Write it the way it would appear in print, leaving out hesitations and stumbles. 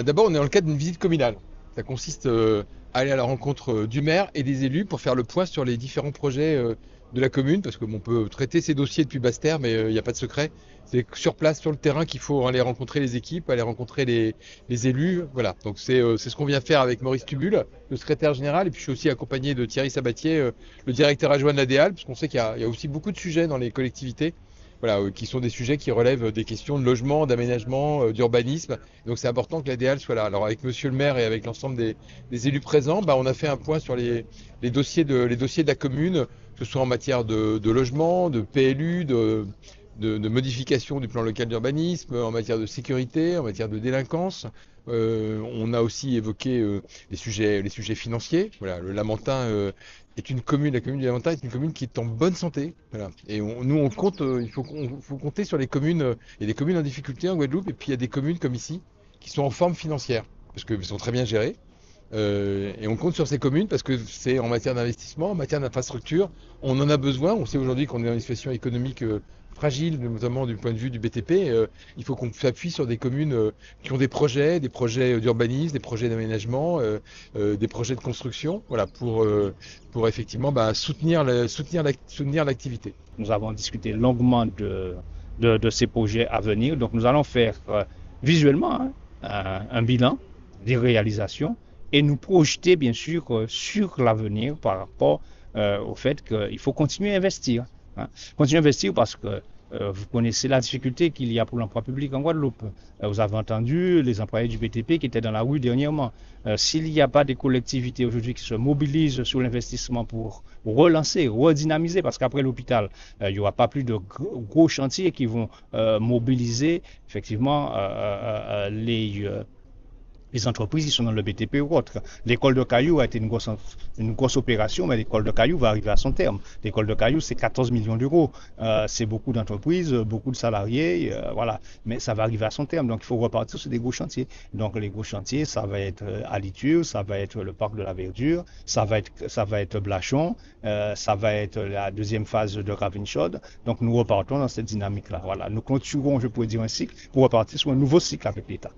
D'abord, on est dans le cadre d'une visite communale. Ça consiste à aller à la rencontre du maire et des élus pour faire le point sur les différents projets de la commune, parce que bon, on peut traiter ces dossiers depuis Basse-Terre, mais il n'y a pas de secret. C'est sur place, sur le terrain, qu'il faut aller rencontrer les équipes, aller rencontrer les élus. Voilà, donc c'est ce qu'on vient faire avec Maurice Tubul, le secrétaire général, et puis je suis aussi accompagné de Thierry Sabatier, le directeur adjoint de l'ADEAL, parce qu'on sait qu'il y a aussi beaucoup de sujets dans les collectivités. Voilà, qui sont des sujets qui relèvent des questions de logement, d'aménagement, d'urbanisme. Donc c'est important que l'ADEAL soit là. Alors avec monsieur le maire et avec l'ensemble des élus présents, on a fait un point sur les dossiers de la commune, que ce soit en matière de logement, de PLU, de modification du plan local d'urbanisme, en matière de sécurité, en matière de délinquance. On a aussi évoqué les sujets financiers. Voilà, le Lamentin la commune du Lamentin est une commune qui est en bonne santé. Voilà. Et nous, on compte, faut compter sur les communes. Il y a des communes en difficulté en Guadeloupe, et puis il y a des communes comme ici qui sont en forme financière, parce qu'elles sont très bien gérées. Et on compte sur ces communes parce que c'est en matière d'investissement, en matière d'infrastructure, on en a besoin. On sait aujourd'hui qu'on est dans une situation économique fragile, notamment du point de vue du BTP. Il faut qu'on s'appuie sur des communes qui ont des projets d'urbanisme, des projets d'aménagement, des projets de construction, voilà, pour effectivement soutenir l'activité. Nous avons discuté longuement de ces projets à venir. Donc nous allons faire visuellement un bilan des réalisations et nous projeter bien sûr sur l'avenir par rapport au fait qu'il faut continuer à investir. Continuer à investir parce que vous connaissez la difficulté qu'il y a pour l'emploi public en Guadeloupe. Vous avez entendu les employés du BTP qui étaient dans la rue dernièrement. S'il n'y a pas des collectivités aujourd'hui qui se mobilisent sur l'investissement pour relancer, redynamiser, parce qu'après l'hôpital, il n'y aura pas plus de gros chantiers qui vont mobiliser effectivement les entreprises qui sont dans le BTP ou autres. L'école de Caillou a été une grosse opération, mais l'école de Caillou va arriver à son terme. L'école de Caillou, c'est 14 millions d'euros. C'est beaucoup d'entreprises, beaucoup de salariés, voilà. Mais ça va arriver à son terme. Donc, il faut repartir sur des gros chantiers. Donc, les gros chantiers, ça va être Aliture, ça va être le parc de la Verdure, ça va être Blachon, ça va être la deuxième phase de Ravenshaw. Donc, nous repartons dans cette dynamique-là. Voilà. Nous clôturons, je pourrais dire, un cycle pour repartir sur un nouveau cycle avec l'État.